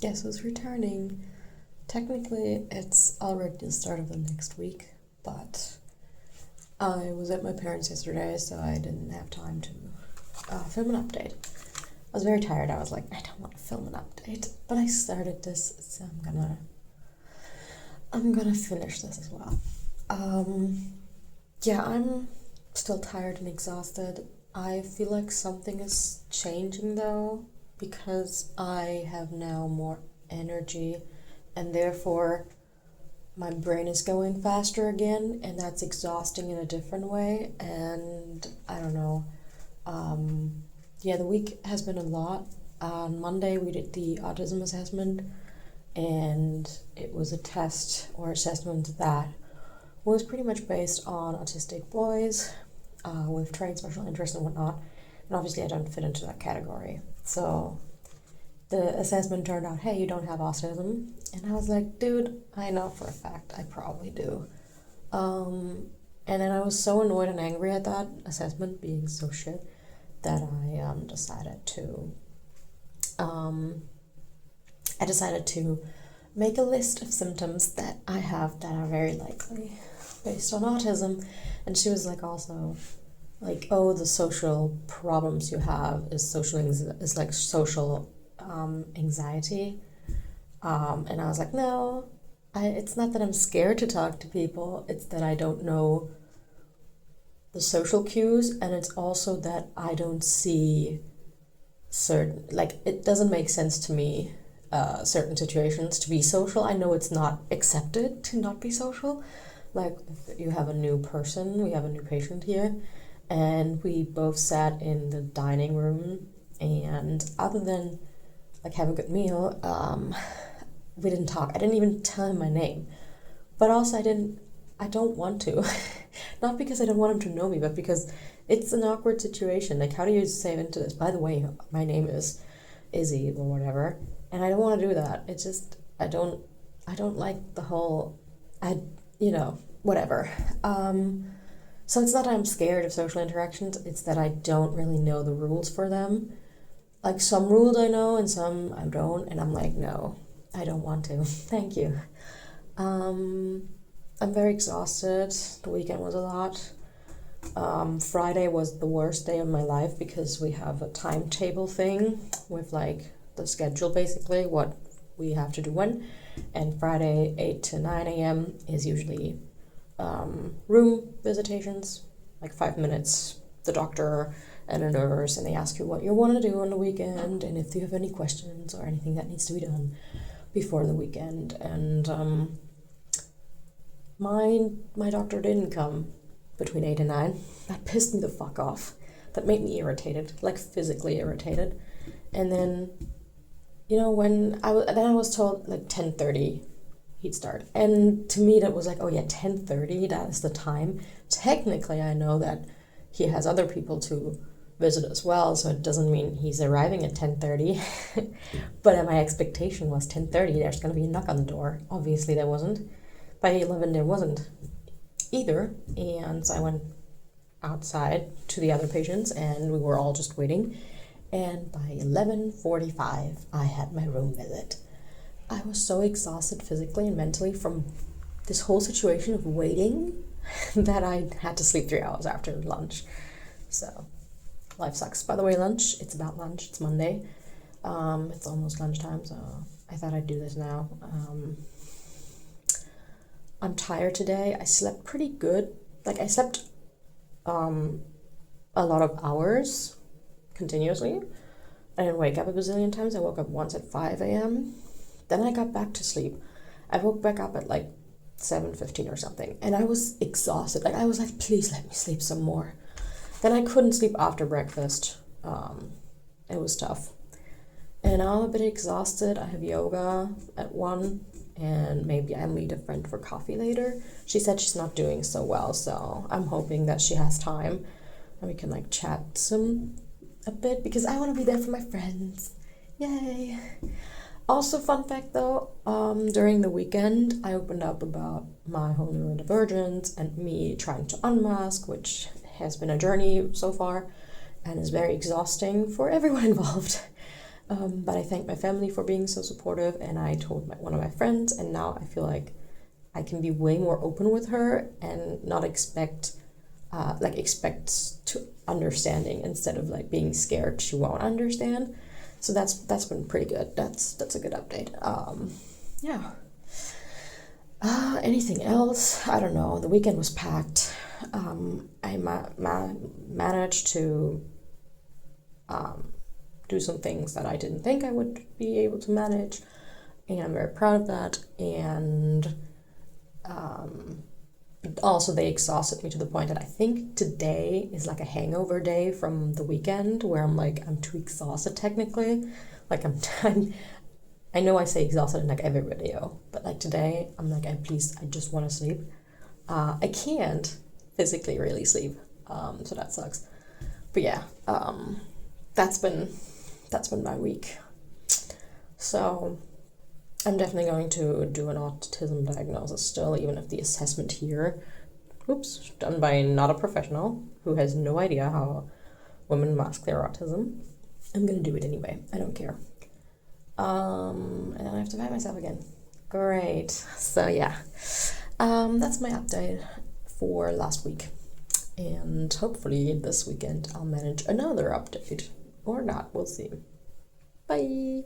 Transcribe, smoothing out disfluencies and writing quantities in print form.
Guess who's returning? Technically, it's already the start of the next week, but I was at my parents' yesterday, so I didn't have time to film an update. I was very tired. I was like, I don't want to film an update, but I started this, so I'm gonna finish this as well. Yeah, I'm still tired and exhausted. I feel like something is changing though, because I have now more energy, and therefore my brain is going faster again, and that's exhausting in a different way. And I don't know. Yeah, the week has been a lot. On Monday, we did the autism assessment, and it was a test or assessment that was pretty much based on autistic boys with traits, special interests, and whatnot. And obviously, I don't fit into that category. So the assessment turned out, hey, you don't have autism. And I was like, dude, I know for a fact I probably do. And then I was so annoyed and angry at that assessment being so shit that I decided to make a list of symptoms that I have that are very likely based on autism. And she was like, also like, oh, the social problems you have is social anxiety. And I was like, no, it's not that I'm scared to talk to people, it's that I don't know the social cues, and it's also that I don't see certain, like, it doesn't make sense to me, certain situations to be social. I know it's not accepted to not be social. Like, if you have a new person, we have a new patient here, and we both sat in the dining room, and other than like have a good meal, we didn't talk. I didn't even tell him my name, but also I don't want to. Not because I don't want him to know me, but because it's an awkward situation. Like, how do you say into this? By the way, my name is Izzy or whatever, and I don't want to do that. It's just I don't like the whole whatever. So it's not that I'm scared of social interactions. It's that I don't really know the rules for them. Like, some rules I know and some I don't, and I'm like, no, I don't want to. Thank you. I'm very exhausted. The weekend was a lot. Friday was the worst day of my life because we have a timetable thing with like the schedule, basically what we have to do when. And Friday 8 to 9 a.m. is usually room visitations, like 5 minutes, the doctor and a nurse, and they ask you what you want to do on the weekend and if you have any questions or anything that needs to be done before the weekend. And my doctor didn't come between 8 and 9. That pissed me the fuck off. That made me irritated, like physically irritated. And then, when I was told like 10:30 he'd start. And to me that was like, oh yeah, 10:30, that is the time. Technically I know that he has other people to visit as well, so it doesn't mean he's arriving at 10:30. But my expectation was 10:30, there's going to be a knock on the door. Obviously there wasn't. By 11 there wasn't either, and so I went outside to the other patients and we were all just waiting, and by 11:45 I had my room visit. I was so exhausted physically and mentally from this whole situation of waiting that I had to sleep 3 hours after lunch. So life sucks. By the way, it's about lunch. It's Monday. It's almost lunchtime, so I thought I'd do this now. I'm tired today. I slept pretty good. Like, I slept a lot of hours continuously. I didn't wake up a bazillion times. I woke up once at 5 a.m. Then I got back to sleep. I woke back up at like 7:15 or something, and I was exhausted. Like, I was like, please let me sleep some more. Then I couldn't sleep after breakfast. It was tough. And now I'm a bit exhausted. I have yoga at 1, and maybe I'll meet a friend for coffee later. She said she's not doing so well, so I'm hoping that she has time and we can like chat a bit, because I want to be there for my friends. Yay! Also, fun fact though, during the weekend I opened up about my whole neurodivergence and me trying to unmask, which has been a journey so far and is very exhausting for everyone involved. But I thank my family for being so supportive, and I told one of my friends, and now I feel like I can be way more open with her and not expect to understanding instead of like being scared she won't understand. So that's been pretty good. That's a good update. Yeah. Anything else? I don't know. The weekend was packed. I managed to do some things that I didn't think I would be able to manage, and I'm very proud of that. And also, they exhausted me to the point that I think today is like a hangover day from the weekend where I'm too exhausted technically. Like I know I say exhausted in like every video, but like today I'm like, I just want to sleep. I can't physically really sleep, so that sucks. But yeah, that's been my week. So I'm definitely going to do an autism diagnosis still, even if the assessment here, done by not a professional who has no idea how women mask their autism. I'm gonna do it anyway. I don't care. And then I have to find myself again. Great. So yeah, that's my update for last week. And hopefully this weekend I'll manage another update. Or not, we'll see. Bye!